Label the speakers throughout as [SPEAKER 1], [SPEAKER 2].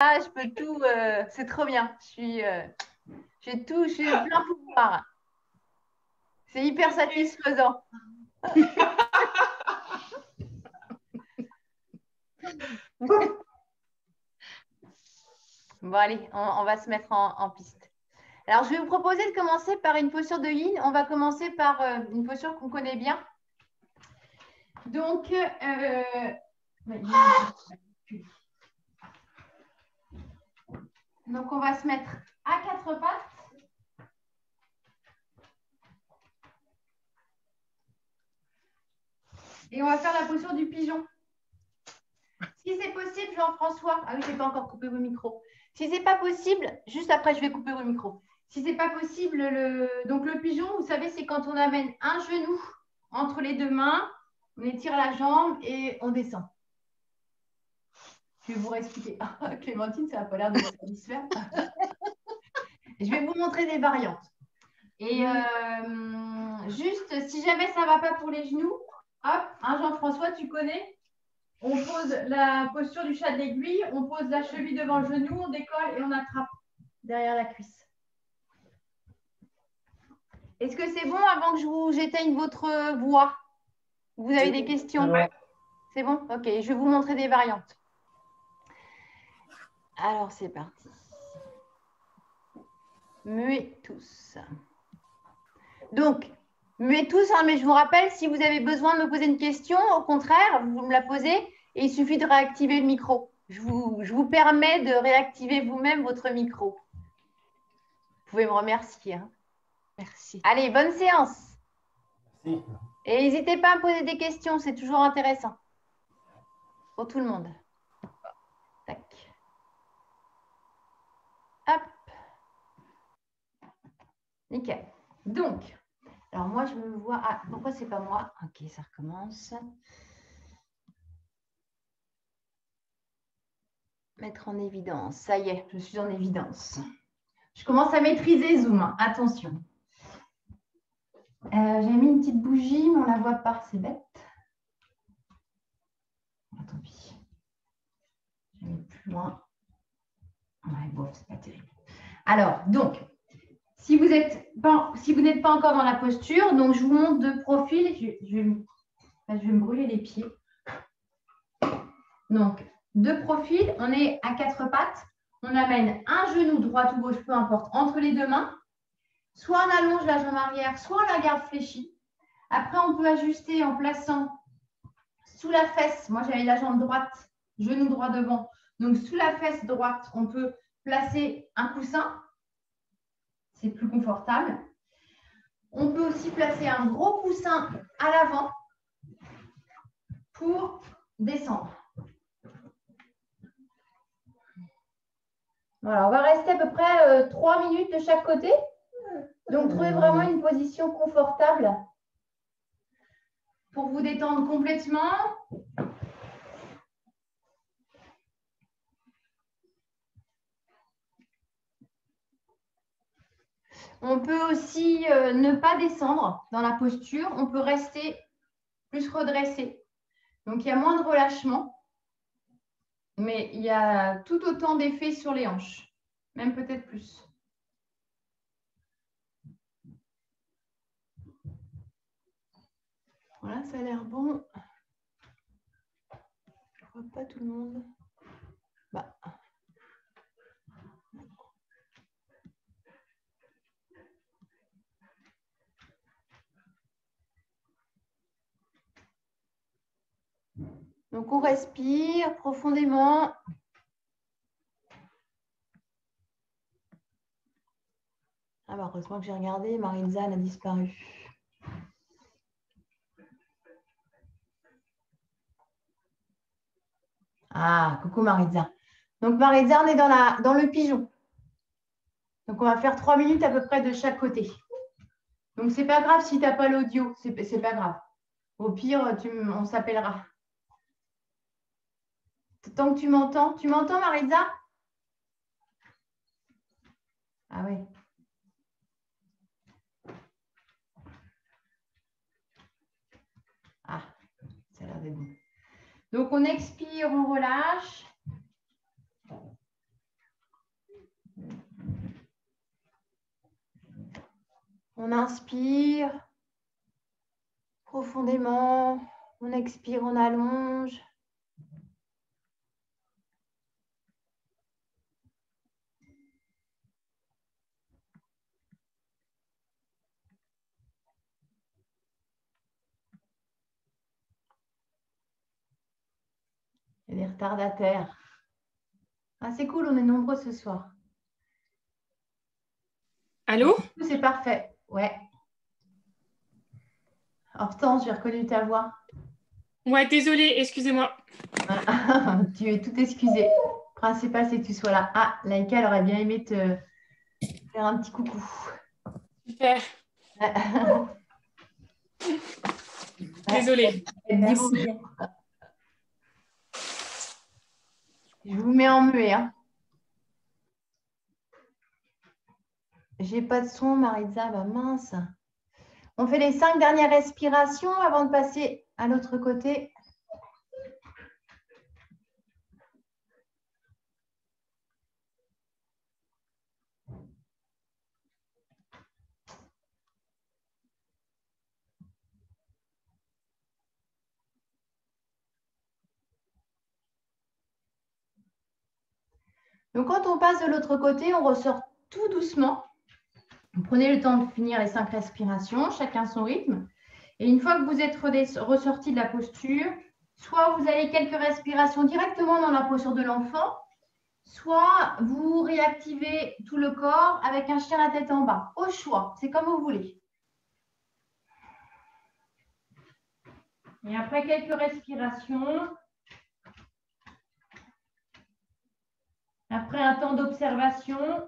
[SPEAKER 1] Ah, je peux tout, c'est trop bien. J'ai tout, j'ai plein pouvoir. C'est hyper satisfaisant. Bon, allez, on va se mettre en piste. Alors, je vais vous proposer de commencer par une posture de yin. On va commencer par une posture qu'on connaît bien. Donc, on va se mettre à quatre pattes. Et on va faire la posture du pigeon. Si c'est possible, Jean-François, ah oui, je n'ai pas encore coupé vos micros. Si ce n'est pas possible, juste après, je vais couper vos micros. Si ce n'est pas possible, donc le pigeon, vous savez, c'est quand on amène un genou entre les deux mains, on étire la jambe et on descend. Je vais vous réexpliquer. Ah, Clémentine, ça n'a pas l'air de vous satisfaire. Je vais vous montrer des variantes. Et juste, si jamais ça ne va pas pour les genoux, hop, hein, Jean-François, tu connais? On pose la posture du chat de l'aiguille, on pose la cheville devant le genou, on décolle et on attrape derrière la cuisse. Est-ce que c'est bon avant que j'éteigne votre voix? Vous avez des questions? Ouais. C'est bon? Ok, je vais vous montrer des variantes. Alors, c'est parti. Muez tous. Donc, muez tous, hein, mais je vous rappelle, si vous avez besoin de me poser une question, au contraire, vous me la posez et il suffit de réactiver le micro. Je vous permets de réactiver vous-même votre micro. Vous pouvez me remercier. Hein. Merci. Allez, bonne séance. Merci. Et n'hésitez pas à me poser des questions, c'est toujours intéressant. Pour tout le monde. Tac. Hop. Nickel. Donc, alors moi, je me vois... Ah, pourquoi c'est pas moi? Ok, ça recommence. Mettre en évidence. Ça y est, je suis en évidence. Je commence à maîtriser Zoom. Attention. J'ai mis une petite bougie, mais on ne la voit pas. C'est bête. Ah, tant pis. Je vais mettre plus loin. Ouais, bon, c'est pas terrible. Alors, donc, si vous n'êtes pas encore dans la posture, donc je vous montre de profil. Je vais me brûler les pieds. Donc, de profil, on est à quatre pattes. On amène un genou droite ou gauche, peu importe, entre les deux mains. Soit on allonge la jambe arrière, soit on la garde fléchie. Après, on peut ajuster en plaçant sous la fesse. Moi, j'avais la jambe droite, genou droit devant. Donc, sous la fesse droite, on peut placer un coussin. C'est plus confortable. On peut aussi placer un gros coussin à l'avant pour descendre. Voilà, on va rester à peu près 3 minutes de chaque côté. Donc, trouvez vraiment une position confortable pour vous détendre complètement. On peut aussi ne pas descendre dans la posture. On peut rester plus redressé. Donc, il y a moins de relâchement, mais il y a tout autant d'effets sur les hanches, même peut-être plus. Voilà, ça a l'air bon. Je ne vois pas tout le monde. Bah. Donc, on respire profondément. Ah bah, heureusement que j'ai regardé, Maritza a disparu. Ah, coucou Maritza. Donc, Maritza, on est dans le pigeon. Donc, on va faire 3 minutes à peu près de chaque côté. Donc, ce n'est pas grave si tu n'as pas l'audio. Ce n'est pas grave. Au pire, on s'appellera. Tant que tu m'entends. Tu m'entends, Maritza? Ah oui. Ah, ça a l'air d'être bon. Donc, on expire, on relâche. On inspire profondément. On expire, on allonge. Il y a des retardataires. Ah, c'est cool, on est nombreux ce soir.
[SPEAKER 2] Allô?
[SPEAKER 1] C'est parfait. Ouais. Hortense, j'ai reconnu ta voix.
[SPEAKER 2] Ouais, désolée, excusez-moi.
[SPEAKER 1] Tu es tout excusée. Le principal, c'est que tu sois là. Ah, Laïka, elle aurait bien aimé te faire un petit coucou.
[SPEAKER 2] Super. Désolée.
[SPEAKER 1] Elle dit bonjour. Je vous mets en muet. Hein. J'ai pas de son, Maritza. Bah mince. On fait les 5 dernières respirations avant de passer à l'autre côté. Donc, quand on passe de l'autre côté, on ressort tout doucement. Prenez le temps de finir les 5 respirations, chacun son rythme. Et une fois que vous êtes ressorti de la posture, soit vous allez quelques respirations directement dans la posture de l'enfant, soit vous réactivez tout le corps avec un chien à tête en bas. Au choix, c'est comme vous voulez. Et après quelques respirations, après un temps d'observation,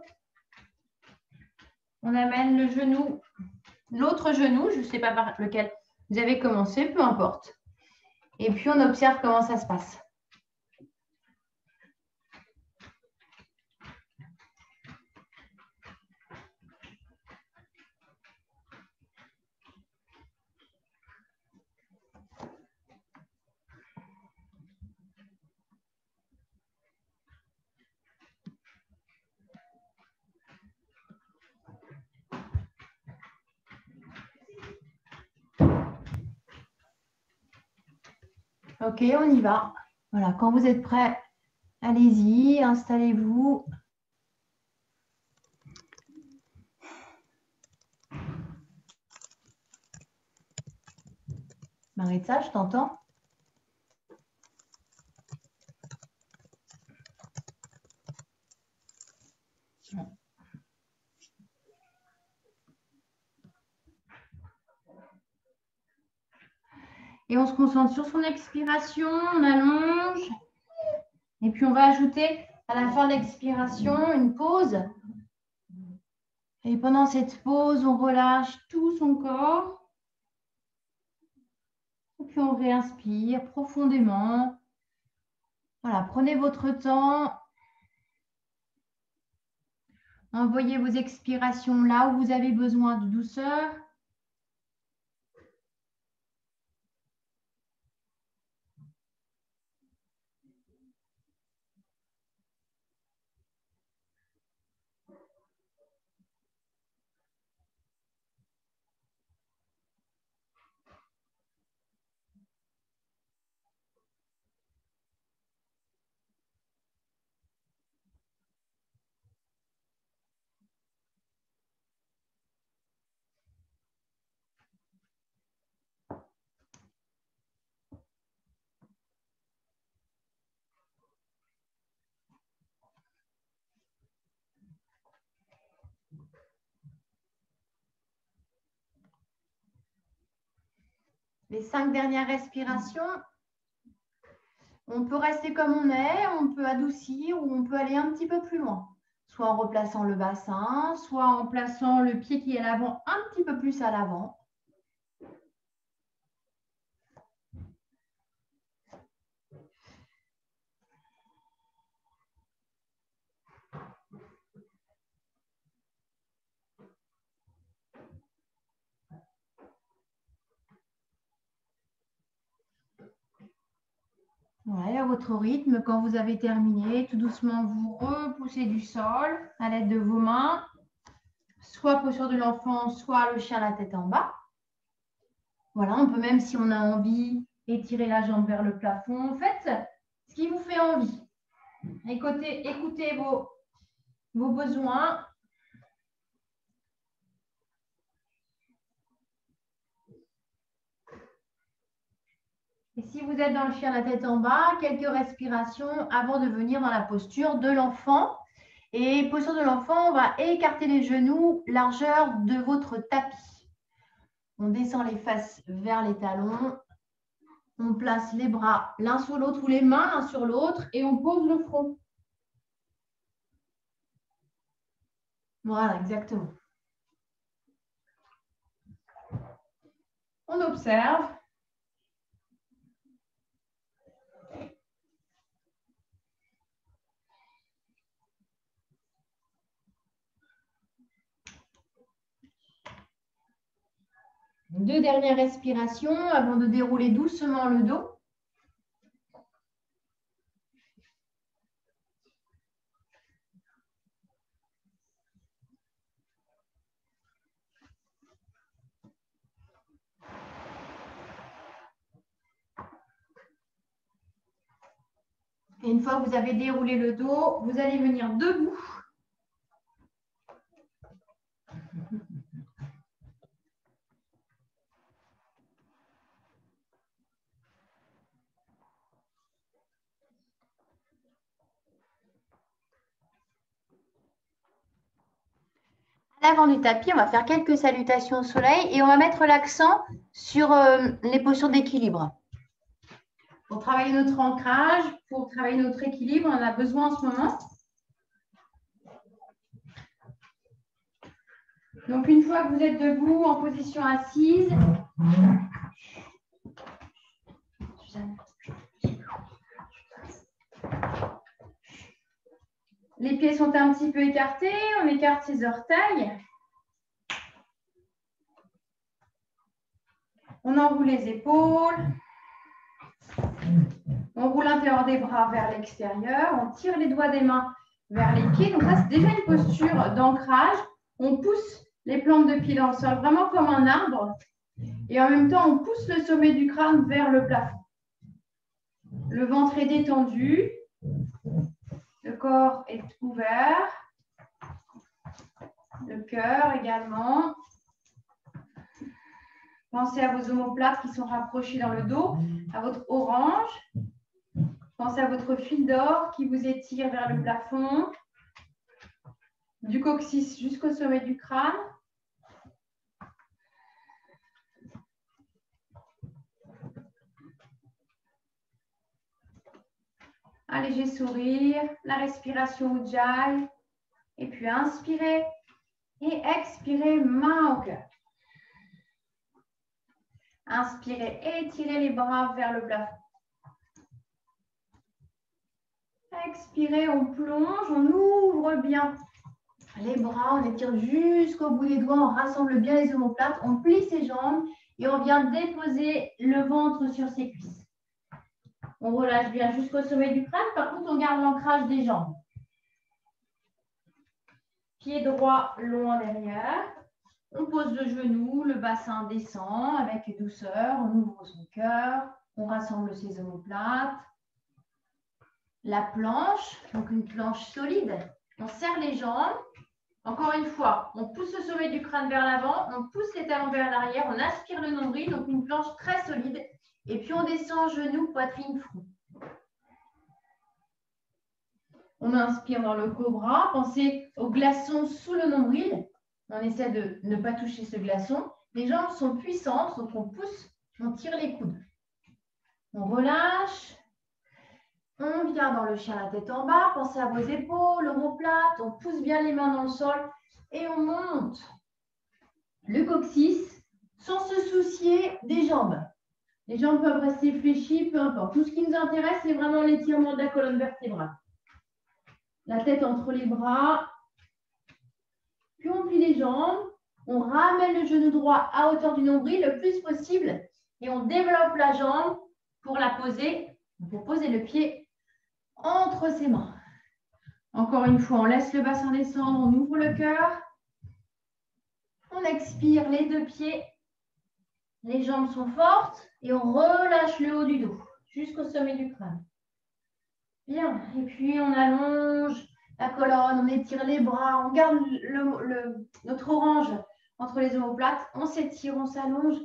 [SPEAKER 1] on amène le genou, l'autre genou, je ne sais pas par lequel vous avez commencé, peu importe. Et puis on observe comment ça se passe. Ok, on y va. Voilà, quand vous êtes prêts, allez-y, installez-vous. Maritza, je t'entends. Et on se concentre sur son expiration, on allonge. Et puis on va ajouter à la fin de l'expiration une pause. Et pendant cette pause, on relâche tout son corps. Et puis on réinspire profondément. Voilà, prenez votre temps. Envoyez vos expirations là où vous avez besoin de douceur. Les 5 dernières respirations, on peut rester comme on est, on peut adoucir ou on peut aller un petit peu plus loin. Soit en replaçant le bassin, soit en plaçant le pied qui est à l'avant un petit peu plus à l'avant. Ouais, à votre rythme, quand vous avez terminé, tout doucement, vous repoussez du sol à l'aide de vos mains. soit posture de l'enfant, soit le chien la tête en bas. Voilà, on peut même, si on a envie, étirer la jambe vers le plafond. Faites ce qui vous fait envie. Écoutez vos besoins. Et si vous êtes dans le chien la tête en bas, quelques respirations avant de venir dans la posture de l'enfant. Et posture de l'enfant, on va écarter les genoux, largeur de votre tapis. On descend les fesses vers les talons. On place les bras l'un sur l'autre ou les mains l'un sur l'autre et on pose le front. Voilà, exactement. On observe. Deux dernières respirations avant de dérouler doucement le dos. Et une fois que vous avez déroulé le dos, vous allez venir debout. À l'avant du tapis, on va faire quelques salutations au soleil et on va mettre l'accent sur les postures d'équilibre. Pour travailler notre ancrage, pour travailler notre équilibre, on en a besoin en ce moment. Donc, une fois que vous êtes debout en position assise, les pieds sont un petit peu écartés, on écarte ses orteils. On enroule les épaules. On roule l'intérieur des bras vers l'extérieur. On tire les doigts des mains vers les pieds. Donc ça, c'est déjà une posture d'ancrage. On pousse les plantes de pied dans le sol, vraiment comme un arbre. Et en même temps, on pousse le sommet du crâne vers le plafond. Le ventre est détendu. Le corps est ouvert. Le cœur également. Pensez à vos omoplates qui sont rapprochées dans le dos, à votre orange. Pensez à votre fil d'or qui vous étire vers le plafond, du coccyx jusqu'au sommet du crâne. Un léger sourire, la respiration Ujjayi. Et puis inspirez et expirez, main au cœur. Inspirez, étirez les bras vers le plafond. Expirez, on plonge, on ouvre bien les bras, on étire jusqu'au bout des doigts, on rassemble bien les omoplates, on plie ses jambes et on vient déposer le ventre sur ses cuisses. On relâche bien jusqu'au sommet du crâne, par contre on garde l'ancrage des jambes. Pied droit long en derrière. On pose le genou, le bassin descend avec douceur, on ouvre son cœur, on rassemble ses omoplates. La planche, donc une planche solide, on serre les jambes. Encore une fois, on pousse le sommet du crâne vers l'avant, on pousse les talons vers l'arrière, on aspire le nombril, donc une planche très solide. Et puis on descend genou, poitrine, front. On inspire dans le cobra, pensez au glaçon sous le nombril. On essaie de ne pas toucher ce glaçon. Les jambes sont puissantes, donc on pousse, on tire les coudes. On relâche. On vient dans le chien la tête en bas. Pensez à vos épaules, omoplates. On pousse bien les mains dans le sol et on monte le coccyx sans se soucier des jambes. Les jambes peuvent rester fléchies, peu importe. Tout ce qui nous intéresse, c'est vraiment l'étirement de la colonne vertébrale. La tête entre les bras. Puis on plie les jambes, on ramène le genou droit à hauteur du nombril le plus possible et on développe la jambe pour la poser, pour poser le pied entre ses mains. Encore une fois, on laisse le bassin descendre, on ouvre le cœur. On expire les deux pieds. Les jambes sont fortes et on relâche le haut du dos jusqu'au sommet du crâne. Bien. Et puis, on allonge la colonne, on étire les bras, on garde notre orange entre les omoplates. On s'étire, on s'allonge.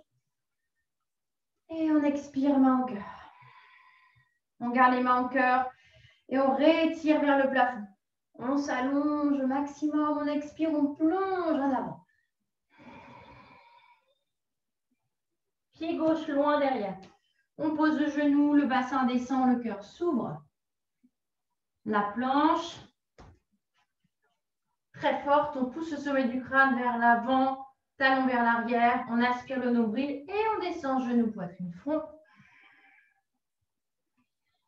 [SPEAKER 1] Et on expire, main au cœur. On garde les mains au cœur et on rétire vers le plafond. On s'allonge au maximum, on expire, on plonge en avant. Pied gauche loin derrière. On pose le genou, le bassin descend, le cœur s'ouvre. La planche, très forte, on pousse le sommet du crâne vers l'avant, talon vers l'arrière, on aspire le nombril et on descend, genou, poitrine, front.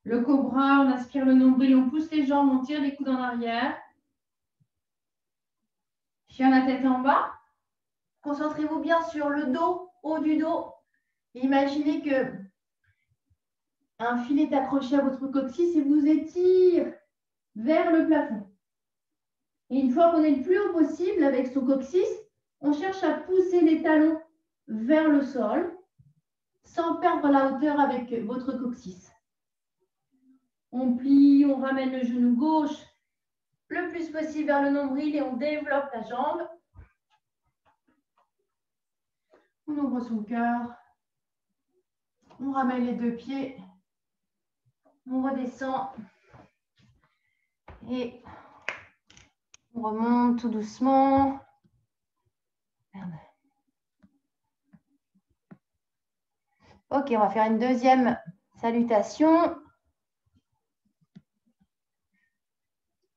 [SPEAKER 1] Le cobra, on aspire le nombril, on pousse les jambes, on tire les coudes en arrière. Chien la tête en bas. Concentrez-vous bien sur le dos, haut du dos. Imaginez que un filet est accroché à votre coccyx et vous étire vers le plafond. Et une fois qu'on est le plus haut possible avec son coccyx, on cherche à pousser les talons vers le sol sans perdre la hauteur avec votre coccyx. On plie, on ramène le genou gauche le plus possible vers le nombril et on développe la jambe. On ouvre son cœur. On ramène les deux pieds. On redescend. Et on remonte tout doucement. Merde. Ok, on va faire une deuxième salutation.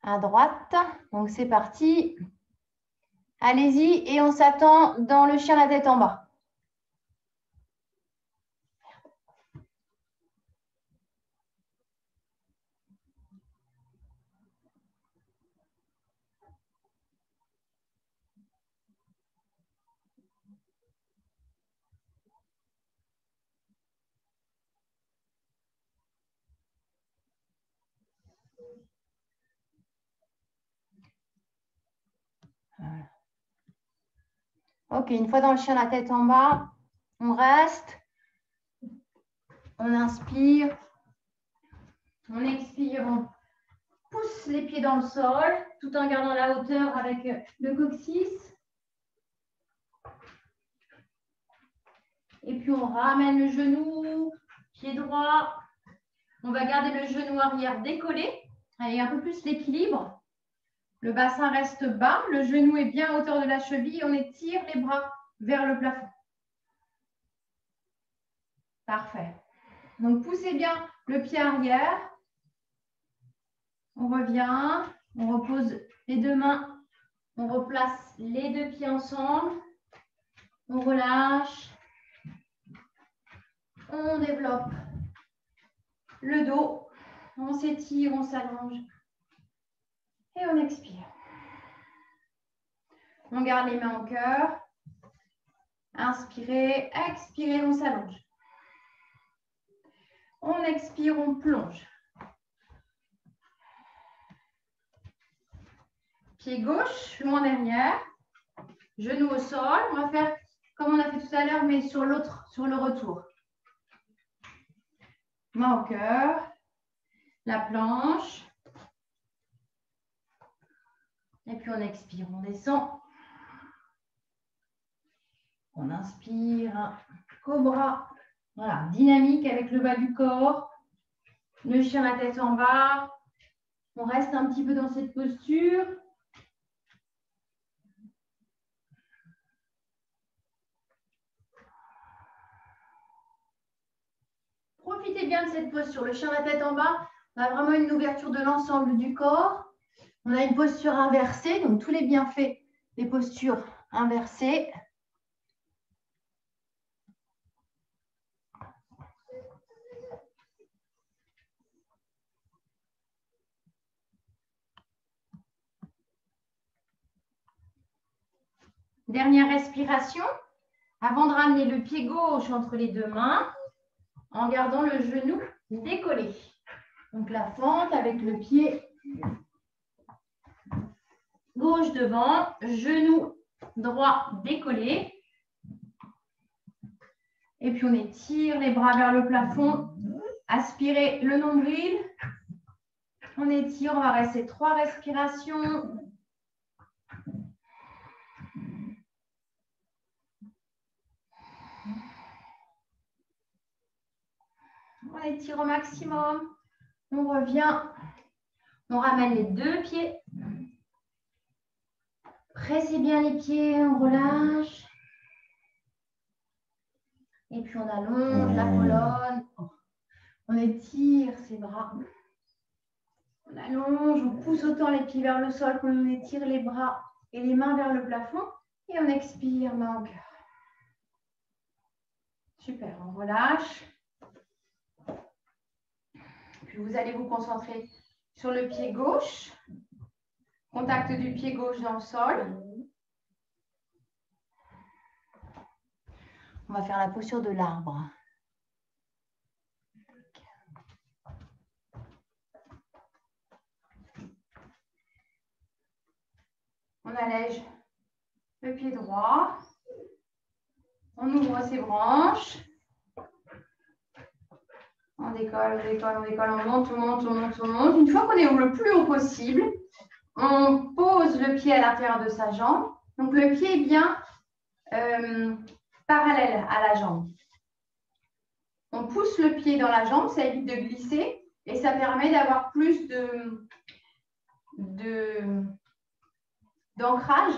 [SPEAKER 1] À droite. Donc, c'est parti. Allez-y et on s'attend dans le chien la tête en bas. Voilà. Ok, une fois dans le chien la tête en bas, on reste. On inspire. On expire. On pousse les pieds dans le sol tout en gardant la hauteur avec le coccyx. Et puis, on ramène le genou, pied droit. On va garder le genou arrière décollé. Allez, un peu plus l'équilibre. Le bassin reste bas, le genou est bien à hauteur de la cheville. On étire les bras vers le plafond. Parfait. Donc, poussez bien le pied arrière. On revient. On repose les deux mains. On replace les deux pieds ensemble. On relâche. On développe le dos. On s'étire, on s'allonge. Et on expire. On garde les mains au cœur. Inspirez, expirez, on s'allonge. On expire, on plonge. Pied gauche, loin derrière. Genou au sol. On va faire comme on a fait tout à l'heure, mais sur l'autre, sur le retour. Main au cœur. La planche. Et puis on expire, on descend. On inspire, cobra. Voilà, dynamique avec le bas du corps. Le chien la tête en bas. On reste un petit peu dans cette posture. Profitez bien de cette posture. Le chien la tête en bas, on a vraiment une ouverture de l'ensemble du corps. On a une posture inversée, donc tous les bienfaits des postures inversées. Dernière respiration. Avant de ramener le pied gauche entre les deux mains, en gardant le genou décollé. Donc la fente avec le pied gauche devant, genou droit décollé. Et puis, on étire les bras vers le plafond. Aspirez le nombril. On étire, on va rester 3 respirations. On étire au maximum. On revient. On ramène les 2 pieds. Pressez bien les pieds, on relâche. Et puis on allonge la colonne. On étire ses bras. On allonge, on pousse autant les pieds vers le sol qu'on étire les bras et les mains vers le plafond. Et on expire, main au cœur. Super, on relâche. Puis vous allez vous concentrer sur le pied gauche. Contact du pied gauche dans le sol. On va faire la posture de l'arbre. On allège le pied droit. On ouvre ses branches. On décolle, on décolle, on décolle, on monte, on monte, on monte, on monte. Une fois qu'on est le plus haut possible, on pose le pied à l'intérieur de sa jambe. Donc, le pied est bien parallèle à la jambe. On pousse le pied dans la jambe, ça évite de glisser et ça permet d'avoir plus d'ancrage,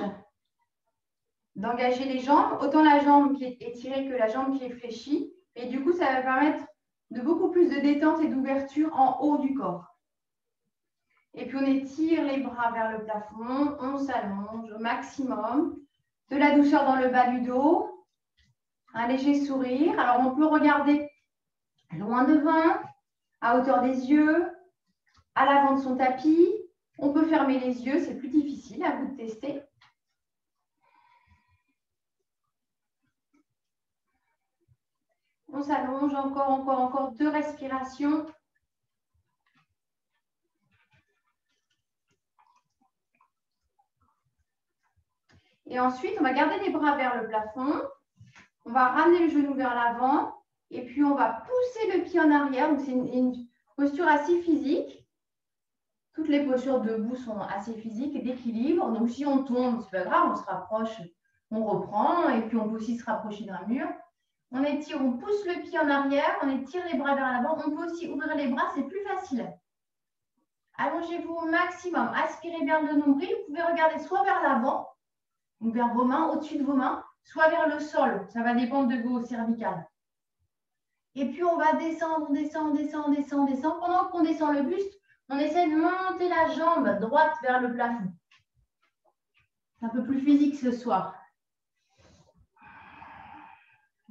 [SPEAKER 1] d'engager les jambes. Autant la jambe qui est étirée que la jambe qui est fléchie. Et du coup, ça va permettre de beaucoup plus de détente et d'ouverture en haut du corps. Et puis, on étire les bras vers le plafond, on s'allonge au maximum. De la douceur dans le bas du dos, un léger sourire. Alors, on peut regarder loin devant, à hauteur des yeux, à l'avant de son tapis. On peut fermer les yeux, c'est plus difficile, à vous de tester. On s'allonge encore 2 respirations. Et ensuite, on va garder les bras vers le plafond. On va ramener le genou vers l'avant. Et puis, on va pousser le pied en arrière. Donc, c'est une posture assez physique. Toutes les postures debout sont assez physiques et d'équilibre. Donc, si on tombe, ce n'est pas grave, on se rapproche, on reprend. Et puis, on peut aussi se rapprocher d'un mur. On étire, on pousse le pied en arrière. On étire les bras vers l'avant. On peut aussi ouvrir les bras, c'est plus facile. Allongez-vous au maximum. Aspirez bien le nombril. Vous pouvez regarder soit vers l'avant, donc vers vos mains, au-dessus de vos mains, soit vers le sol. Ça va dépendre de vos cervicales. Et puis, on va descendre, on descend, on descend, on descend, on descend. Pendant qu'on descend le buste, on essaie de monter la jambe droite vers le plafond. C'est un peu plus physique ce soir.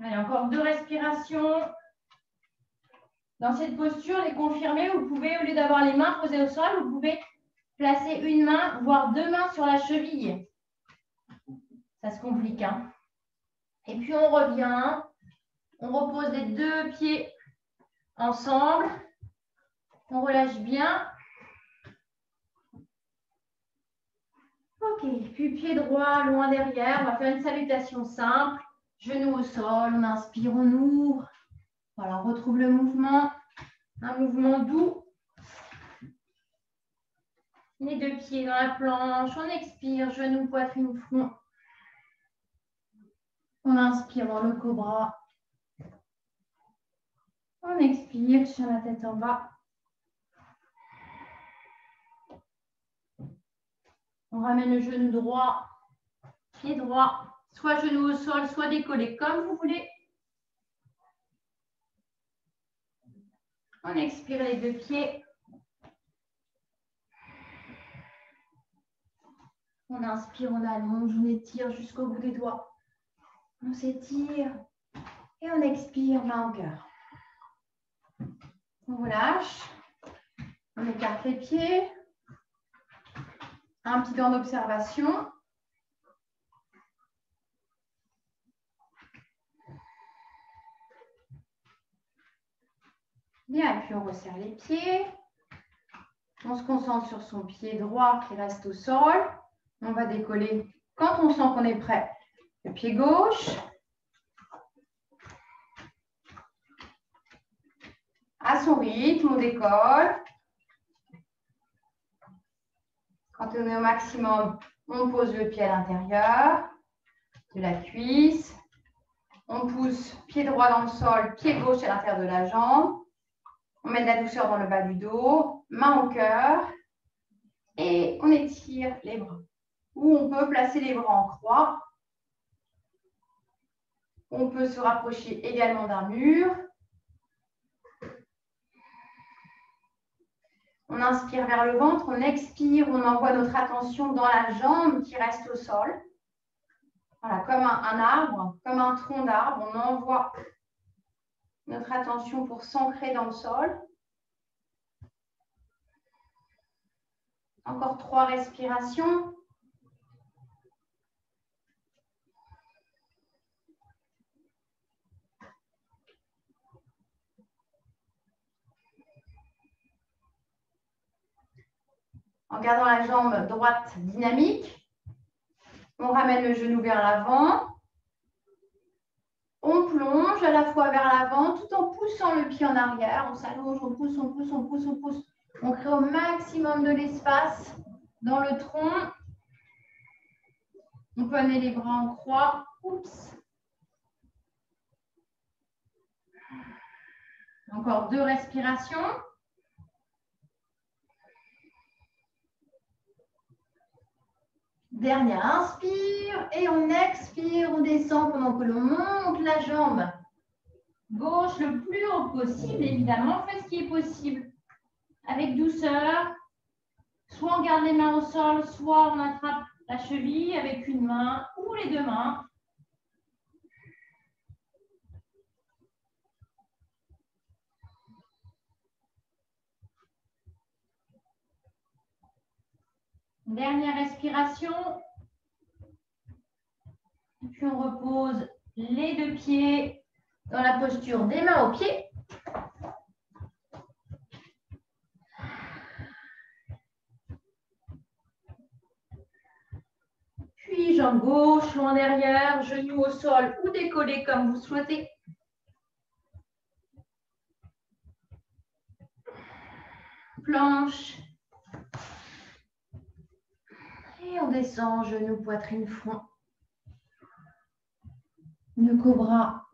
[SPEAKER 1] Allez, encore 2 respirations. Dans cette posture, les confirmer, vous pouvez, au lieu d'avoir les mains posées au sol, vous pouvez placer une main, voire 2 mains sur la cheville. Ça se complique, hein. Et puis, on revient. On repose les 2 pieds ensemble. On relâche bien. Ok, puis pied droit, loin derrière. On va faire une salutation simple. Genoux au sol, on inspire, on ouvre. Voilà, on retrouve le mouvement. Un mouvement doux. Les 2 pieds dans la planche. On expire, genoux, poitrine, front. On inspire dans le cobra. On expire, chien la tête en bas. On ramène le genou droit, pied droit, soit genou au sol, soit décollé, comme vous voulez. On expire les 2 pieds. On inspire, on allonge, on étire jusqu'au bout des doigts. On s'étire et on expire, main au cœur. On relâche. On écarte les pieds. Un petit temps d'observation. Bien, et puis on resserre les pieds. On se concentre sur son pied droit qui reste au sol. On va décoller Quand on sent qu'on est prêt, le pied gauche. À son rythme, on décolle. Quand on est au maximum, on pose le pied à l'intérieur de la cuisse. On pousse pied droit dans le sol, pied gauche à l'intérieur de la jambe. On met de la douceur dans le bas du dos, main au cœur. Et on étire les bras. Ou on peut placer les bras en croix. On peut se rapprocher également d'un mur. On inspire vers le ventre, on expire, on envoie notre attention dans la jambe qui reste au sol. Voilà, comme un arbre, comme un tronc d'arbre, on envoie notre attention pour s'ancrer dans le sol. Encore 3 respirations. En gardant la jambe droite dynamique, on ramène le genou vers l'avant. On plonge à la fois vers l'avant tout en poussant le pied en arrière. On s'allonge, on pousse, on pousse, on pousse, on pousse. On crée au maximum de l'espace dans le tronc. On peut amener les bras en croix. Oups. Encore 2 respirations. Dernière inspire et on expire, on descend pendant que l'on monte la jambe gauche le plus haut possible. Évidemment, faites ce qui est possible avec douceur. Soit on garde les mains au sol, soit on attrape la cheville avec une main ou les 2 mains. Dernière respiration. Et puis on repose les 2 pieds dans la posture des mains aux pieds. Puis jambe gauche, loin derrière, genou au sol ou décollé comme vous souhaitez. Planche. Et on descend, genou, poitrine, front. Le cobra.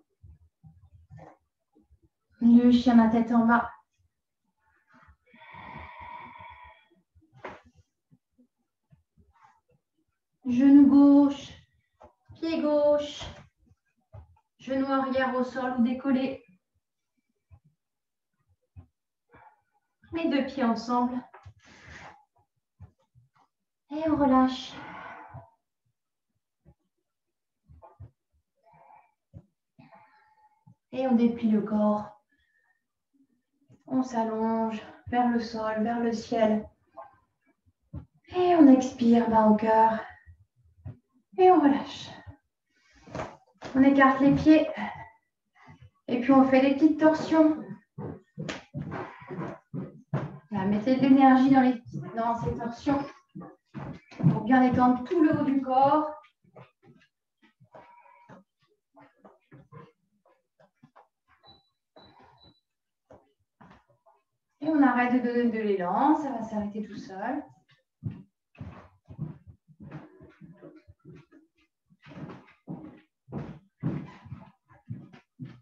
[SPEAKER 1] Le chien à tête en bas. Genou gauche, pied gauche, genou arrière au sol ou décollé. Les 2 pieds ensemble. Et on relâche. Et on déplie le corps. On s'allonge vers le sol, vers le ciel. Et on expire, bas au cœur. Et on relâche. On écarte les pieds. Et puis on fait des petites torsions. Là, mettez de l'énergie dans ces torsions pour bien étendre tout le haut du corps. Et on arrête de donner de l'élan, ça va s'arrêter tout seul.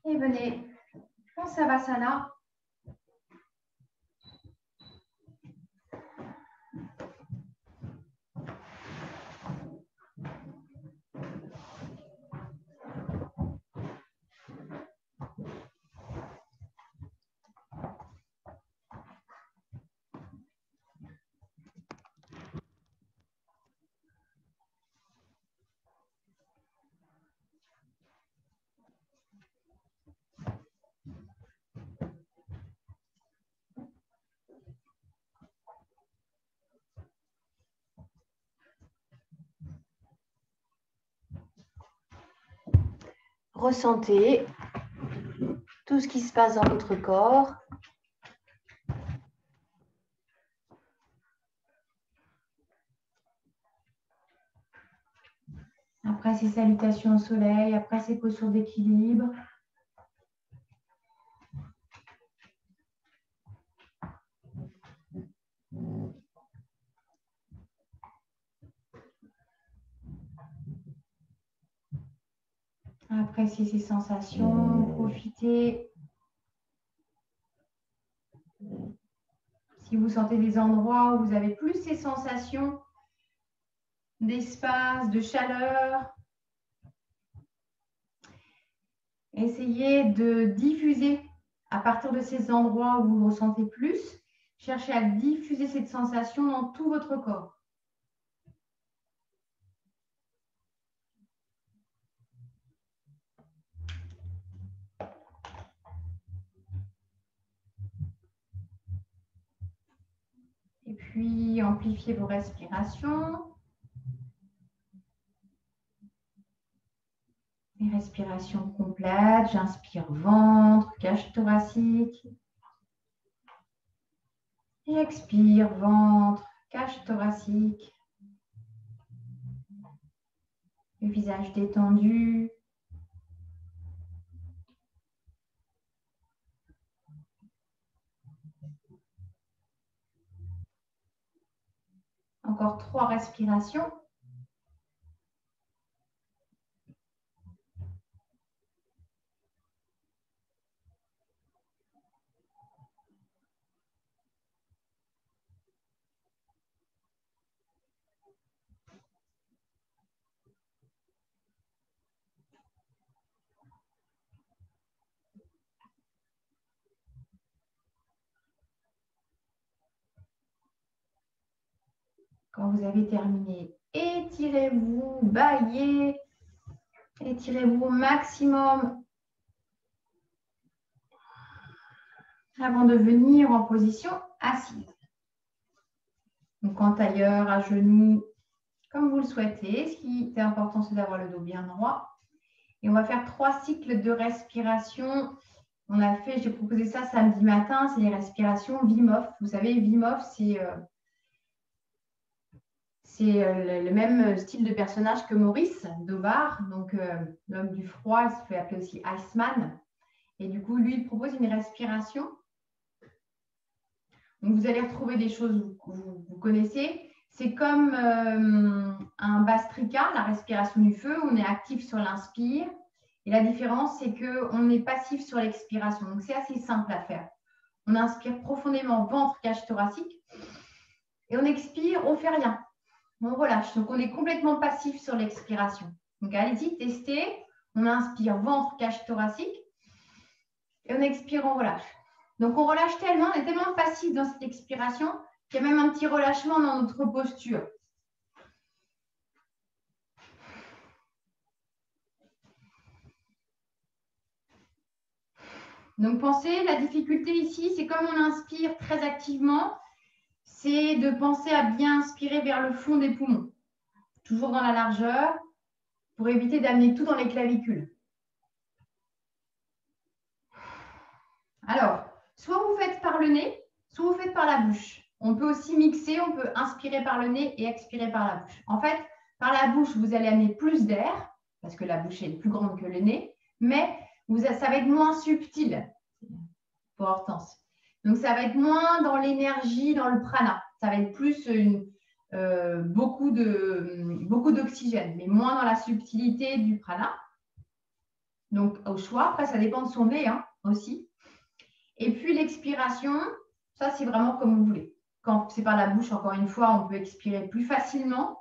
[SPEAKER 1] Et venez en Savasana. Ressentez tout ce qui se passe dans votre corps. Après ces salutations au soleil, après ces postures d'équilibre. Appréciez ces sensations, profitez. Si vous sentez des endroits où vous avez plus ces sensations d'espace, de chaleur, essayez de diffuser à partir de ces endroits où vous ressentez plus. Cherchez à diffuser cette sensation dans tout votre corps. Et puis, amplifiez vos respirations. Et respiration complète. J'inspire ventre, cage thoracique. Et expire ventre, cage thoracique. Le visage détendu. Encore 3 respirations. Quand vous avez terminé, étirez-vous, baillez, étirez-vous au maximum avant de venir en position assise. Donc en tailleur, à genoux, comme vous le souhaitez. Ce qui est important, c'est d'avoir le dos bien droit. Et on va faire 3 cycles de respiration. J'ai proposé ça samedi matin, c'est les respirations Wim Hof. Vous savez, Wim Hof, c'est le même style de personnage que Maurice Daubard, donc l'homme du froid, il se fait appeler aussi Iceman. Et du coup, lui, il propose une respiration. Donc, vous allez retrouver des choses que vous connaissez. C'est comme un Bastrika, la respiration du feu. On est actif sur l'inspire. Et la différence, c'est qu'on est passif sur l'expiration. Donc, c'est assez simple à faire. On inspire profondément, ventre, cage thoracique. Et on expire, on ne fait rien. On relâche. Donc, on est complètement passif sur l'expiration. Donc, allez-y, testez. On inspire, ventre, cage thoracique. Et on expire, on relâche. Donc, on relâche tellement, on est tellement passif dans cette expiration qu'il y a même un petit relâchement dans notre posture. Donc, pensez, la difficulté ici, c'est comme on inspire très activement, c'est de penser à bien inspirer vers le fond des poumons. Toujours dans la largeur, pour éviter d'amener tout dans les clavicules. Alors, soit vous faites par le nez, soit vous faites par la bouche. On peut aussi mixer, on peut inspirer par le nez et expirer par la bouche. En fait, par la bouche, vous allez amener plus d'air, parce que la bouche est plus grande que le nez, mais ça va être moins subtil pour Hortense. Donc, ça va être moins dans l'énergie, dans le prana. Ça va être plus beaucoup d'oxygène, mais moins dans la subtilité du prana. Donc, au choix. Après, ça dépend de son nez aussi. Et puis, l'expiration, ça, c'est vraiment comme vous voulez. Quand c'est par la bouche, encore une fois, on peut expirer plus facilement.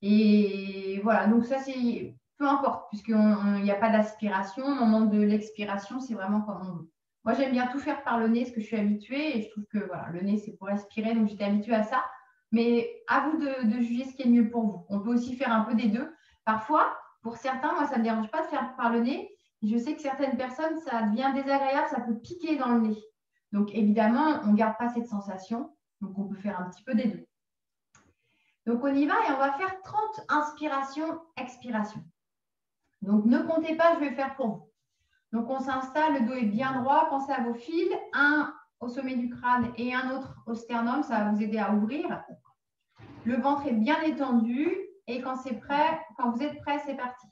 [SPEAKER 1] Et voilà, donc ça, c'est peu importe, puisqu'il n'y a pas d'aspiration. Au moment de l'expiration, c'est vraiment comme on veut. Moi, j'aime bien tout faire par le nez, parce que je suis habituée. Et je trouve que voilà, le nez, c'est pour respirer, donc j'étais habituée à ça. Mais à vous de juger ce qui est le mieux pour vous. On peut aussi faire un peu des deux. Parfois, pour certains, moi, ça ne me dérange pas de faire par le nez. Je sais que certaines personnes, ça devient désagréable, ça peut piquer dans le nez. Donc, évidemment, on ne garde pas cette sensation. Donc, on peut faire un petit peu des deux. Donc, on y va et on va faire 30 inspirations, expirations. Donc, ne comptez pas, je vais faire pour vous. Donc, on s'installe, le dos est bien droit. Pensez à vos fils, un au sommet du crâne et un autre au sternum. Ça va vous aider à ouvrir. Le ventre est bien étendu. et quand c'est prêt, quand vous êtes prêt, c'est parti.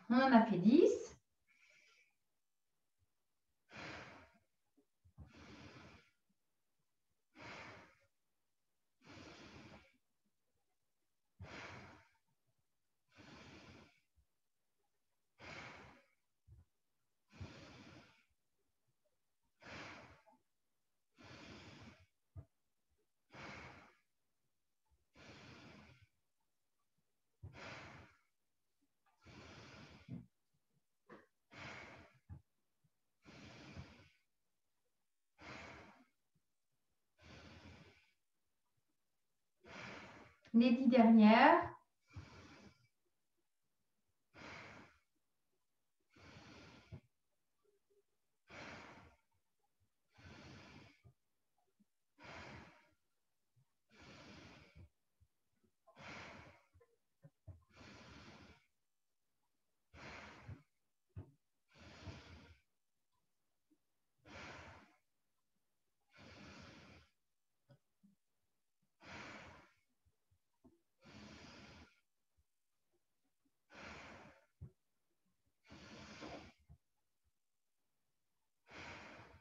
[SPEAKER 1] On en a fait 10. Les 10 dernières.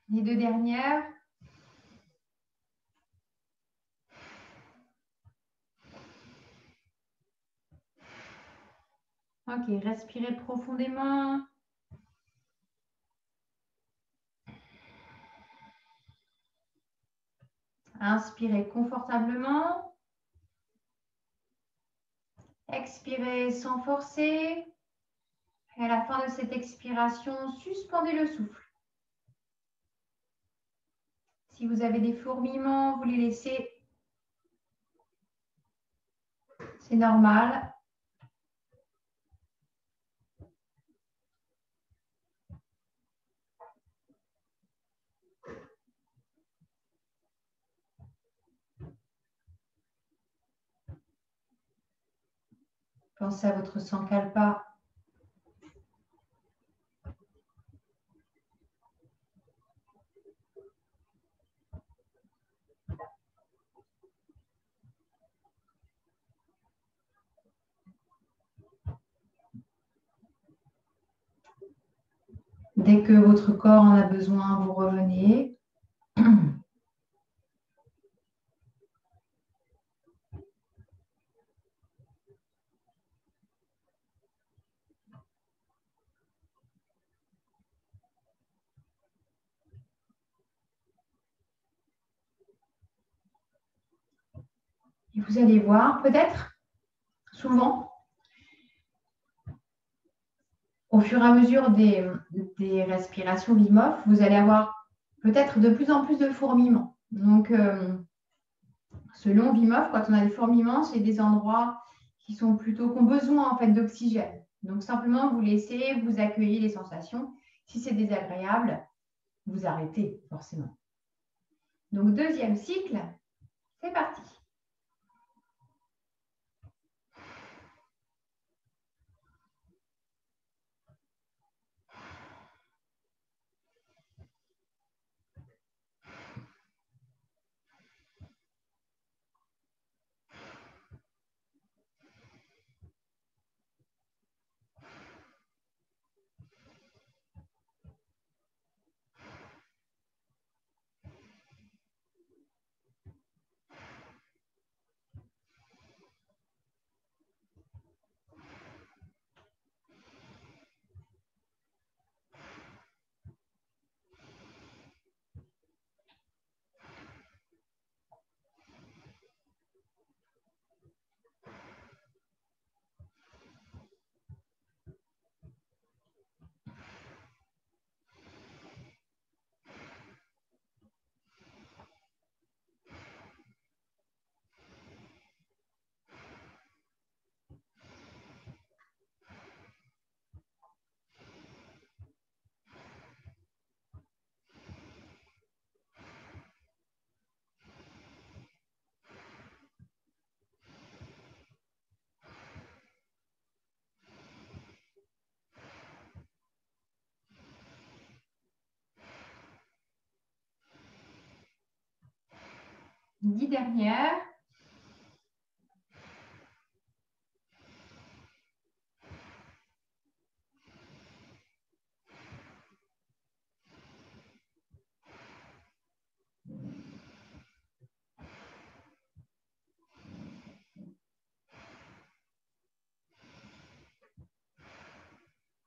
[SPEAKER 1] Les 2 dernières. Ok, respirez profondément. Inspirez confortablement. Expirez sans forcer. Et à la fin de cette expiration, suspendez le souffle. Si vous avez des fourmillements, vous les laissez. C'est normal. Pensez à votre sankalpa. Dès que votre corps en a besoin, vous revenez. Et vous allez voir, peut-être, souvent, au fur et à mesure des respirations Wim Hof, vous allez avoir peut-être de plus en plus de fourmillements. Donc, selon Wim Hof, quand on a des fourmillements, c'est des endroits qui ont besoin en fait d'oxygène. Donc, simplement, vous laissez, vous accueillez les sensations. Si c'est désagréable, vous arrêtez forcément. Donc, deuxième cycle, c'est parti. 10 dernières.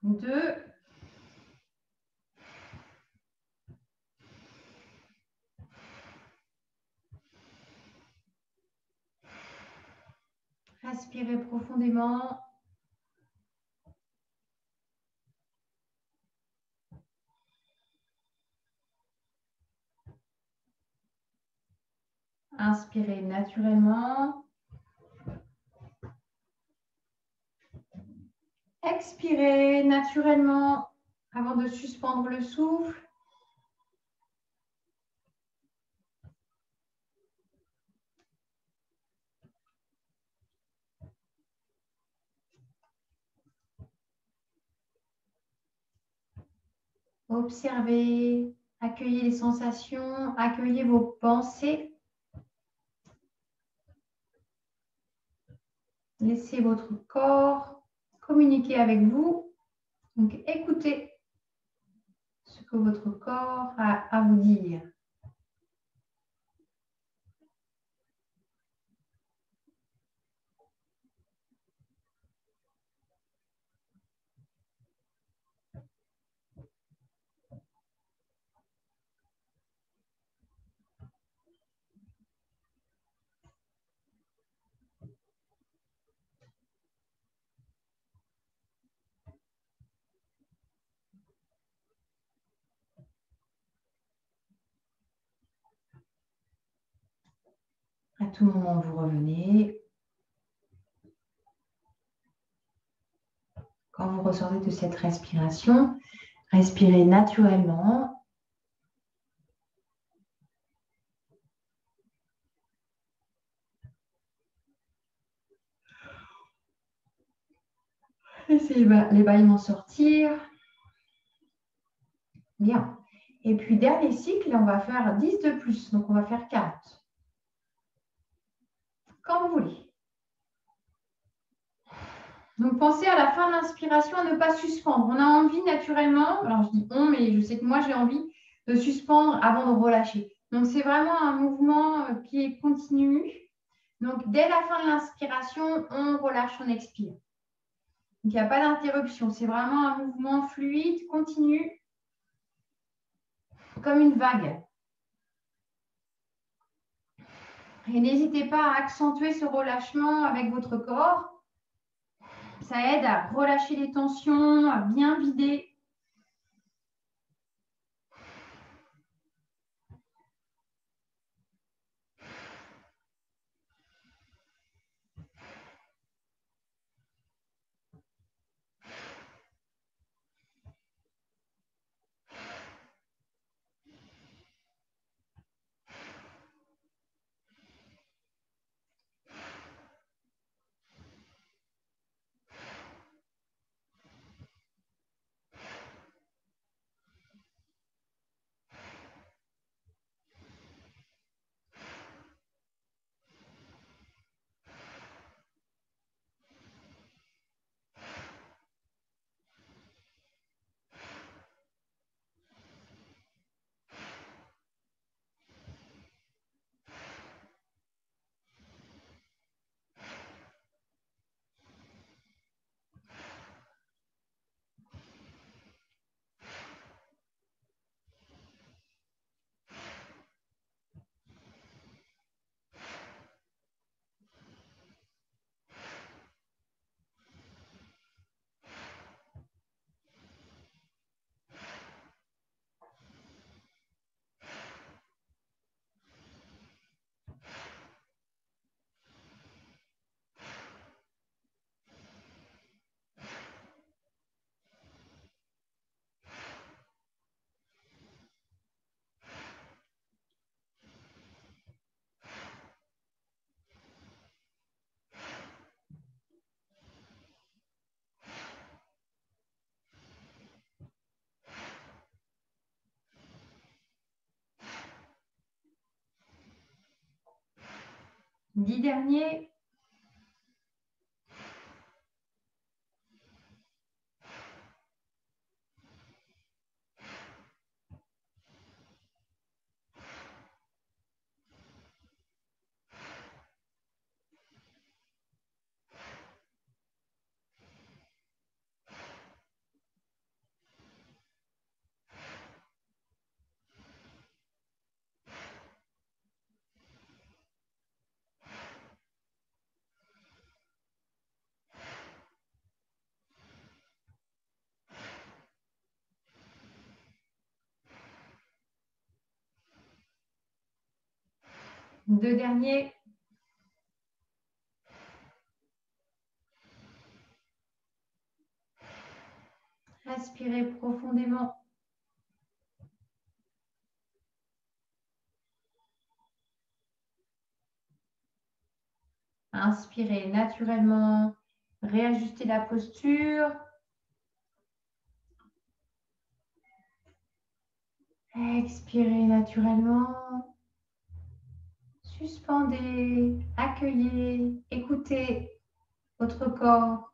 [SPEAKER 1] Deux. Respirez profondément. Inspirez naturellement. Expirez naturellement avant de suspendre le souffle. Observez, accueillez les sensations, accueillez vos pensées. Laissez votre corps communiquer avec vous. Donc, écoutez ce que votre corps a à vous dire. À tout moment, vous revenez. Quand vous ressortez de cette respiration, respirez naturellement. Laissez les bâillements sortir. Bien. Et puis, dernier cycle, on va faire 10 de plus. Donc, on va faire 40. Quand vous voulez. Donc, pensez à la fin de l'inspiration à ne pas suspendre. On a envie naturellement, alors je dis on, mais je sais que moi, j'ai envie de suspendre avant de relâcher. Donc, c'est vraiment un mouvement qui est continu. Donc, dès la fin de l'inspiration, on relâche, on expire. Donc, il n'y a pas d'interruption. C'est vraiment un mouvement fluide, continu, comme une vague. Et n'hésitez pas à accentuer ce relâchement avec votre corps. Ça aide à relâcher les tensions, à bien vider. 10 derniers. Deux derniers. Respirez profondément. Inspirez naturellement. Réajustez la posture. Expirez naturellement. Suspendez, accueillez, écoutez votre corps.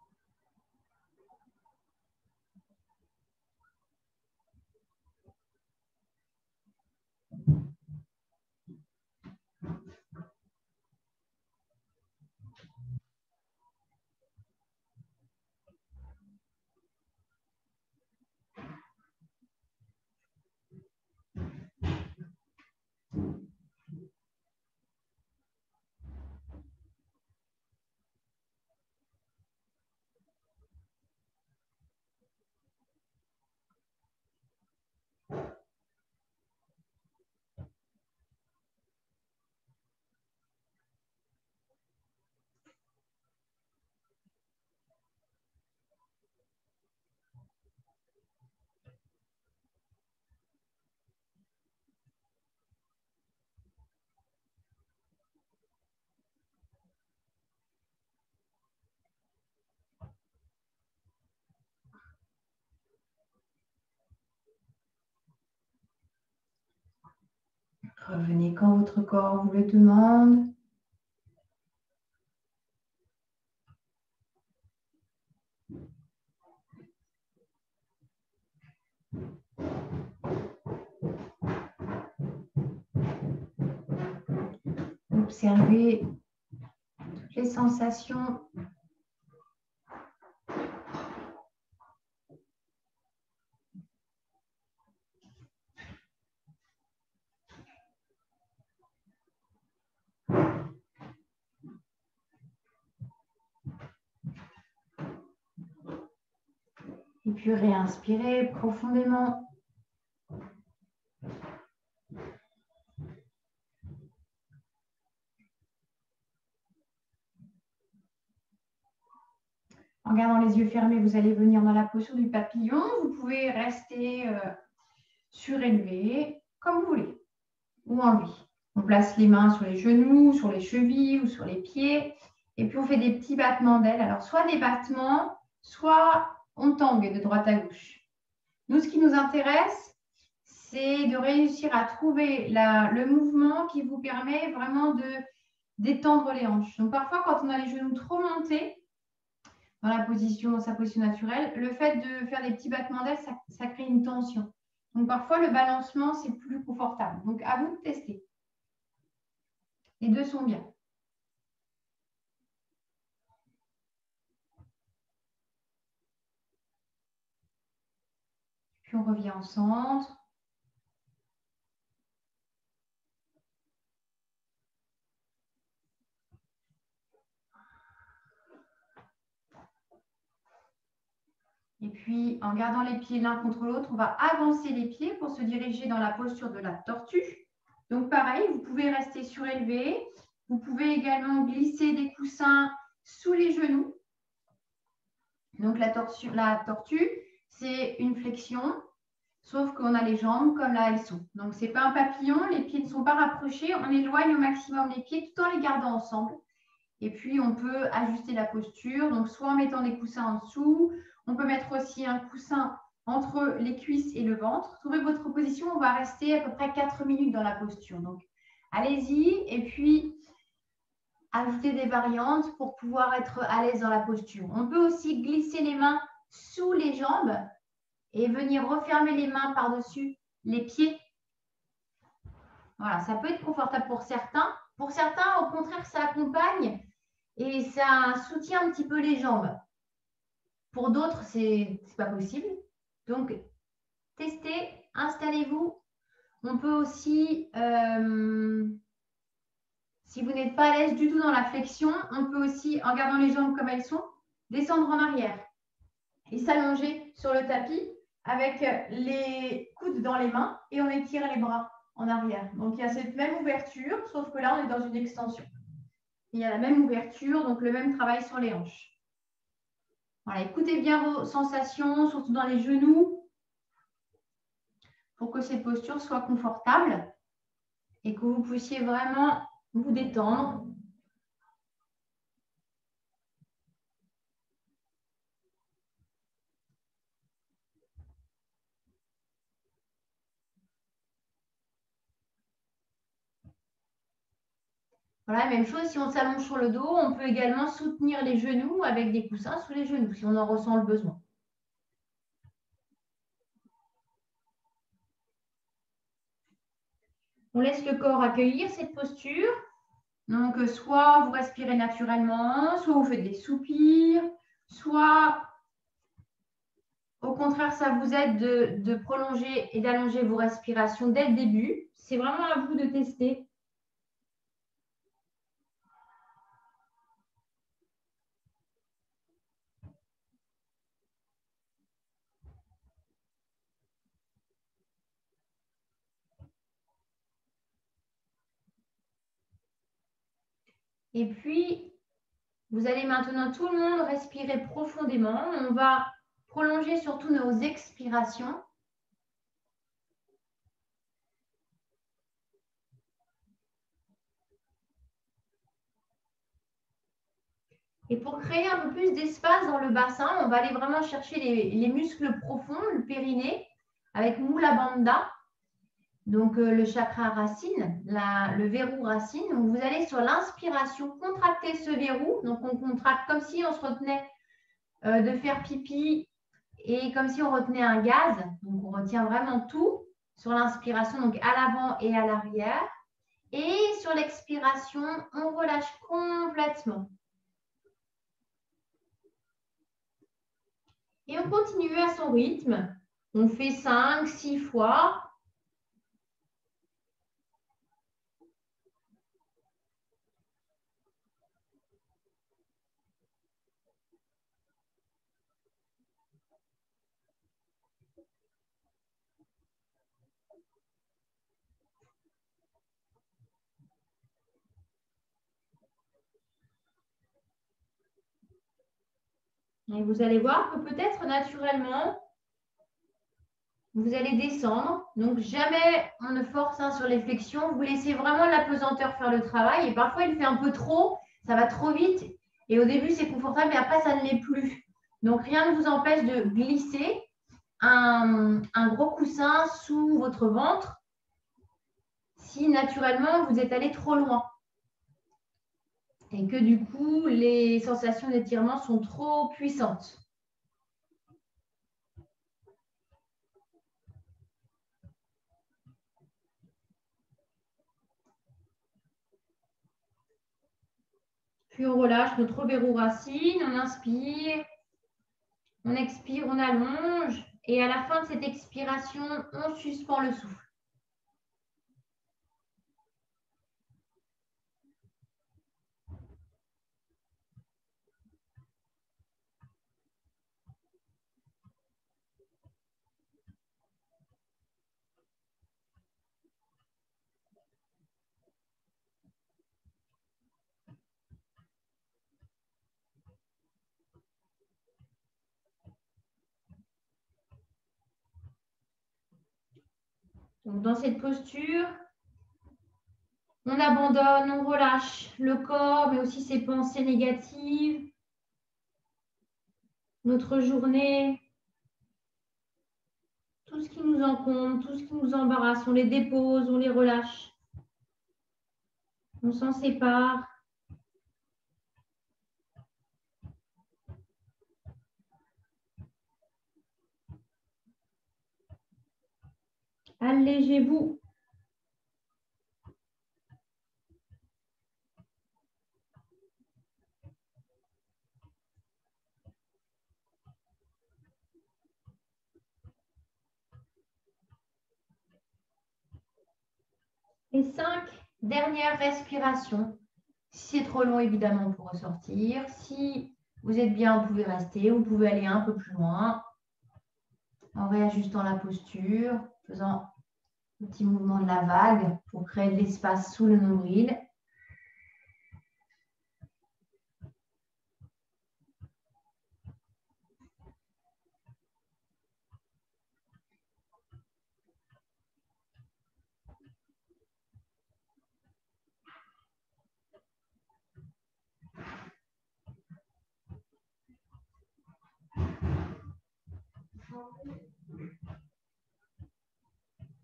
[SPEAKER 1] Revenez quand votre corps vous le demande. Observez toutes les sensations. Et puis réinspirez profondément. En gardant les yeux fermés, vous allez venir dans la posture du papillon. Vous pouvez rester surélevé, comme vous voulez, ou en lui. On place les mains sur les genoux, sur les chevilles ou sur les pieds. Et puis, on fait des petits battements d'ailes. Alors, soit des battements, soit on tangue de droite à gauche. Nous, ce qui nous intéresse, c'est de réussir à trouver le mouvement qui vous permet vraiment de détendre les hanches. Donc, parfois, quand on a les genoux trop montés, dans sa position naturelle, le fait de faire des petits battements d'ailes, ça crée une tension. Donc, parfois, le balancement, c'est plus confortable. Donc, à vous de tester. Les deux sont bien. Puis, on revient au centre. Et puis, en gardant les pieds l'un contre l'autre, on va avancer les pieds pour se diriger dans la posture de la tortue. Donc, pareil, vous pouvez rester surélevé. Vous pouvez également glisser des coussins sous les genoux. Donc, la tortue, c'est une flexion, sauf qu'on a les jambes comme là, elles sont. Donc, ce n'est pas un papillon, les pieds ne sont pas rapprochés. On éloigne au maximum les pieds tout en les gardant ensemble. Et puis, on peut ajuster la posture, donc soit en mettant des coussins en dessous. On peut mettre aussi un coussin entre les cuisses et le ventre. Trouvez votre position, on va rester à peu près 4 minutes dans la posture. Donc, allez-y et puis ajouter des variantes pour pouvoir être à l'aise dans la posture. On peut aussi glisser les mains sous les jambes et venir refermer les mains par-dessus les pieds. Voilà, ça peut être confortable pour certains. Pour certains, au contraire, ça accompagne et ça soutient un petit peu les jambes. Pour d'autres, ce n'est pas possible. Donc, testez, installez-vous. On peut aussi, si vous n'êtes pas à l'aise du tout dans la flexion, on peut aussi, en gardant les jambes comme elles sont, descendre en arrière et s'allonger sur le tapis avec les coudes dans les mains et on étire les bras en arrière. Donc, il y a cette même ouverture, sauf que là, on est dans une extension. Il y a la même ouverture, donc le même travail sur les hanches. Voilà, écoutez bien vos sensations, surtout dans les genoux, pour que cette posture soit confortable et que vous puissiez vraiment vous détendre. Voilà, même chose, si on s'allonge sur le dos, on peut également soutenir les genoux avec des coussins sous les genoux, si on en ressent le besoin. On laisse le corps accueillir cette posture. Donc, soit vous respirez naturellement, soit vous faites des soupirs, soit, au contraire, ça vous aide de prolonger et d'allonger vos respirations dès le début. C'est vraiment à vous de tester. Et puis, vous allez maintenant tout le monde respirer profondément. On va prolonger surtout nos expirations. Et pour créer un peu plus d'espace dans le bassin, on va aller vraiment chercher les muscles profonds, le périnée, avec Mula Bandha. Donc, le chakra racine, le verrou racine. Donc, vous allez sur l'inspiration contracter ce verrou. Donc, on contracte comme si on se retenait de faire pipi et comme si on retenait un gaz. Donc, on retient vraiment tout sur l'inspiration, donc à l'avant et à l'arrière. Et sur l'expiration, on relâche complètement. Et on continue à son rythme. On fait 5, 6 fois. Et vous allez voir que peut-être naturellement, vous allez descendre. Donc, jamais on ne force sur les flexions. Vous laissez vraiment la pesanteur faire le travail. Et parfois, il fait un peu trop. Ça va trop vite. Et au début, c'est confortable, mais après, ça ne l'est plus. Donc, rien ne vous empêche de glisser un gros coussin sous votre ventre si naturellement, vous êtes allé trop loin. Et que du coup, les sensations d'étirement sont trop puissantes. Puis on relâche notre verrou racine, on inspire, on expire, on allonge. Et à la fin de cette expiration, on suspend le souffle. Donc, dans cette posture, on abandonne, on relâche le corps, mais aussi ses pensées négatives, notre journée, tout ce qui nous encombre, tout ce qui nous embarrasse, on les dépose, on les relâche. On s'en sépare. Allégez-vous. Et 5 dernières respirations. Si c'est trop long, évidemment, on peut ressortir. Si vous êtes bien, vous pouvez rester. Vous pouvez aller un peu plus loin en réajustant la posture, faisant un petit mouvement de la vague pour créer de l'espace sous le nombril.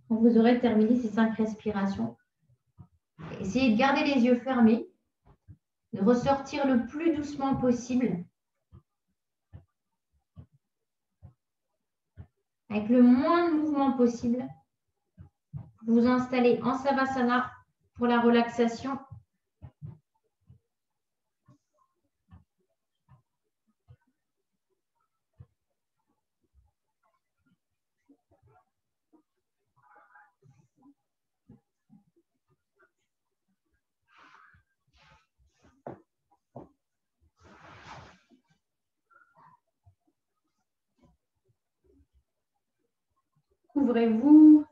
[SPEAKER 1] Quand vous aurez terminé ces 5 respirations, essayez de garder les yeux fermés, de ressortir le plus doucement possible, avec le moins de mouvement possible. Vous installez en Savasana pour la relaxation. Couvrez-vous.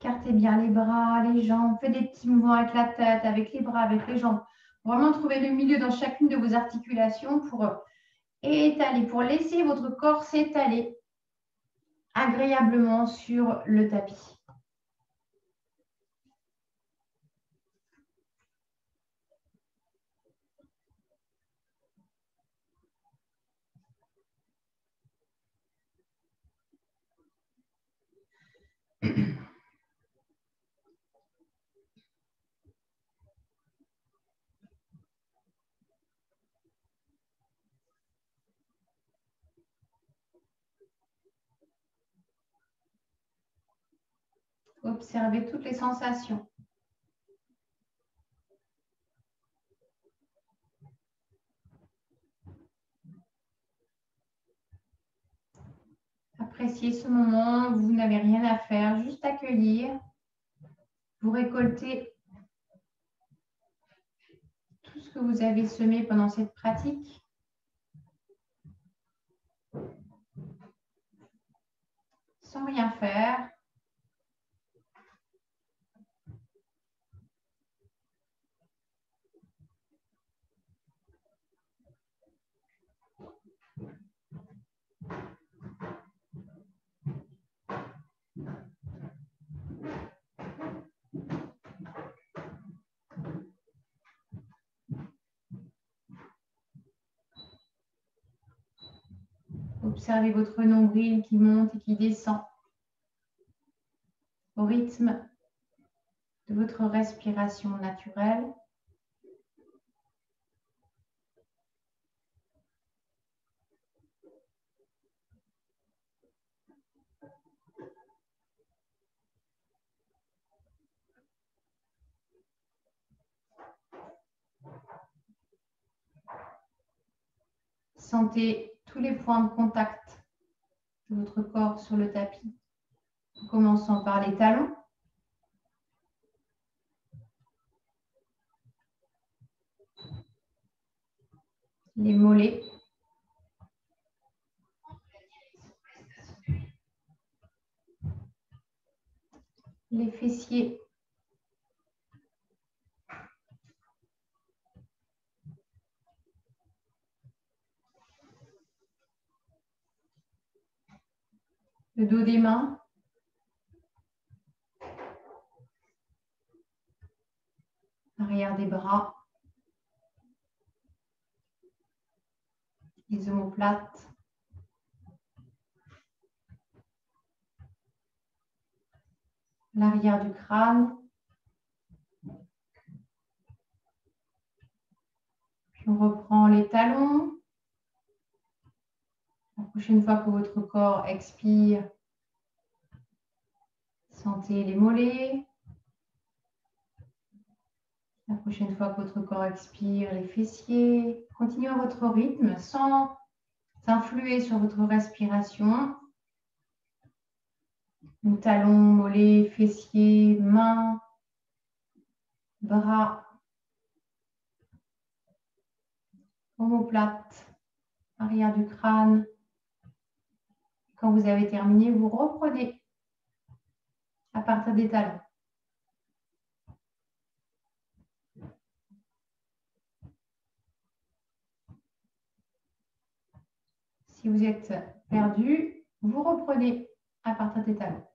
[SPEAKER 1] Écartez bien les bras, les jambes. Faites des petits mouvements avec la tête, avec les bras, avec les jambes. Vraiment trouver le milieu dans chacune de vos articulations pour étaler, pour laisser votre corps s'étaler agréablement sur le tapis. Observez toutes les sensations. Appréciez ce moment, vous n'avez rien à faire, juste accueillir. Vous récoltez tout ce que vous avez semé pendant cette pratique. Sans rien faire. Observez votre nombril qui monte et qui descend au rythme de votre respiration naturelle. Sentez tous les points de contact de votre corps sur le tapis, en commençant par les talons, les mollets, les fessiers, le dos des mains, l'arrière des bras, les omoplates. L'arrière du crâne. Puis on reprend les talons. La prochaine fois que votre corps expire, sentez les mollets. La prochaine fois que votre corps expire, les fessiers. Continuez à votre rythme sans influer sur votre respiration. Les talons, mollets, fessiers, mains, bras, omoplate, arrière du crâne. Quand vous avez terminé, vous reprenez à partir des talons. Si vous êtes perdu, vous reprenez à partir des talons.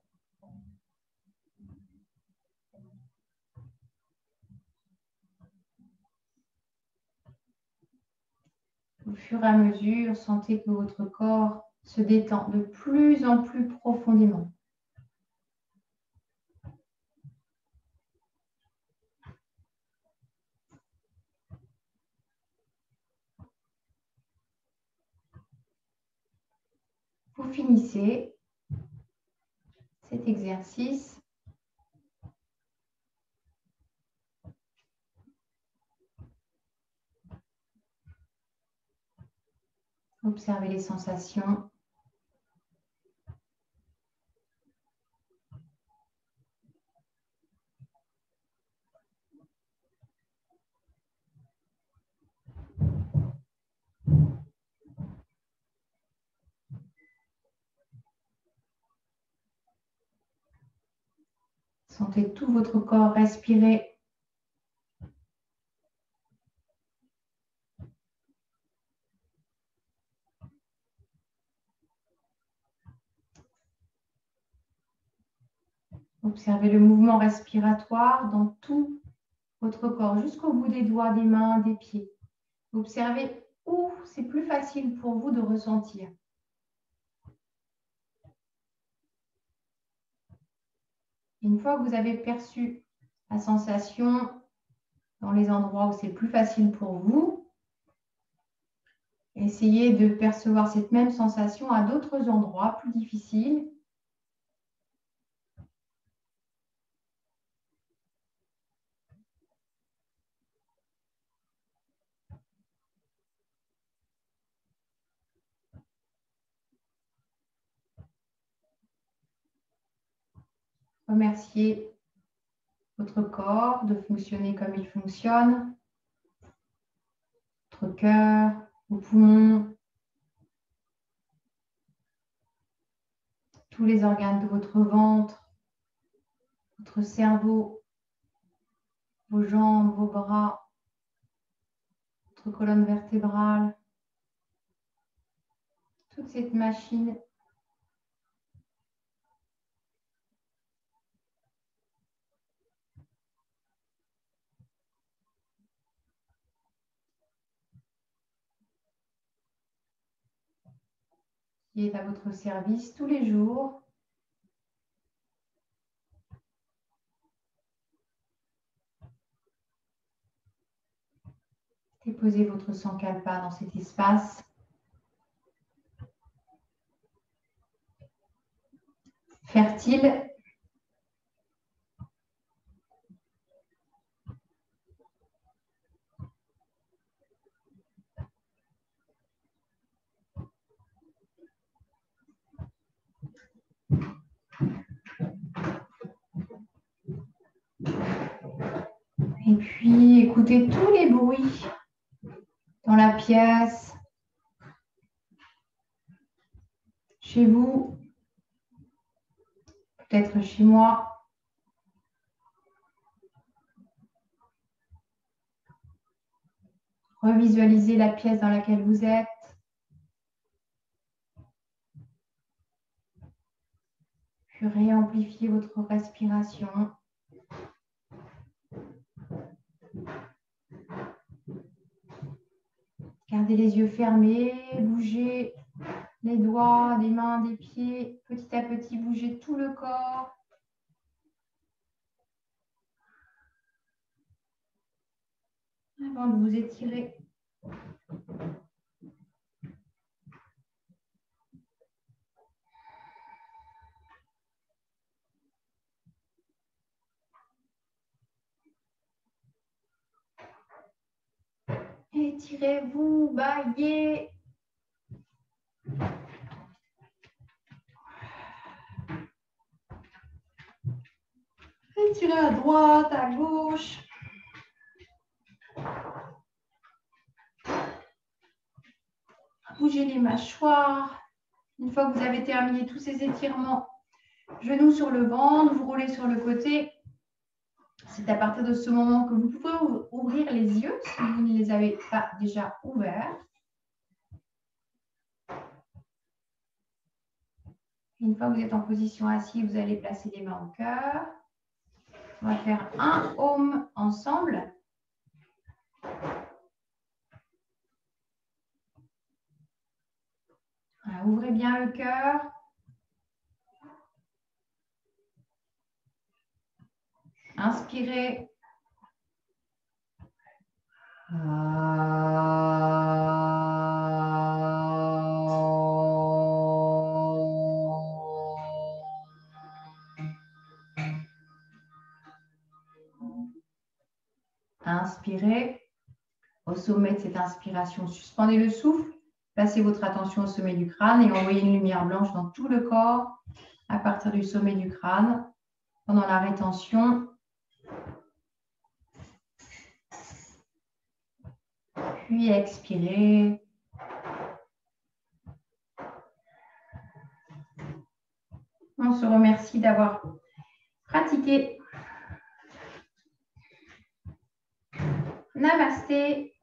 [SPEAKER 1] Au fur et à mesure, sentez que votre corps se détend de plus en plus profondément. Vous finissez cet exercice. Observez les sensations. Sentez tout votre corps respirer. Observez le mouvement respiratoire dans tout votre corps, jusqu'au bout des doigts, des mains, des pieds. Observez où c'est plus facile pour vous de ressentir. Une fois que vous avez perçu la sensation dans les endroits où c'est plus facile pour vous, essayez de percevoir cette même sensation à d'autres endroits plus difficiles. Remerciez votre corps de fonctionner comme il fonctionne, votre cœur, vos poumons, tous les organes de votre ventre, votre cerveau, vos jambes, vos bras, votre colonne vertébrale, toute cette machine qui est à votre service tous les jours. Déposez votre sankalpa dans cet espace. Fertile. Et puis, écoutez tous les bruits dans la pièce, chez vous, peut-être chez moi. Revisualisez la pièce dans laquelle vous êtes. Puis réamplifiez votre respiration. Gardez les yeux fermés, bougez les doigts, des mains, des pieds. Petit à petit, bougez tout le corps. Avant de vous étirer. Étirez-vous, baillez. Étirez à droite, à gauche. Bougez les mâchoires. Une fois que vous avez terminé tous ces étirements, genoux sur le ventre, vous roulez sur le côté. C'est à partir de ce moment que vous pouvez ouvrir les yeux si vous ne les avez pas déjà ouverts. Une fois que vous êtes en position assise, vous allez placer les mains au cœur. On va faire un Om ensemble. Voilà, ouvrez bien le cœur. Inspirez. Inspirez. Au sommet de cette inspiration, suspendez le souffle. Placez votre attention au sommet du crâne et envoyez une lumière blanche dans tout le corps à partir du sommet du crâne. Pendant la rétention, puis expirez. On se remercie d'avoir pratiqué. Namasté.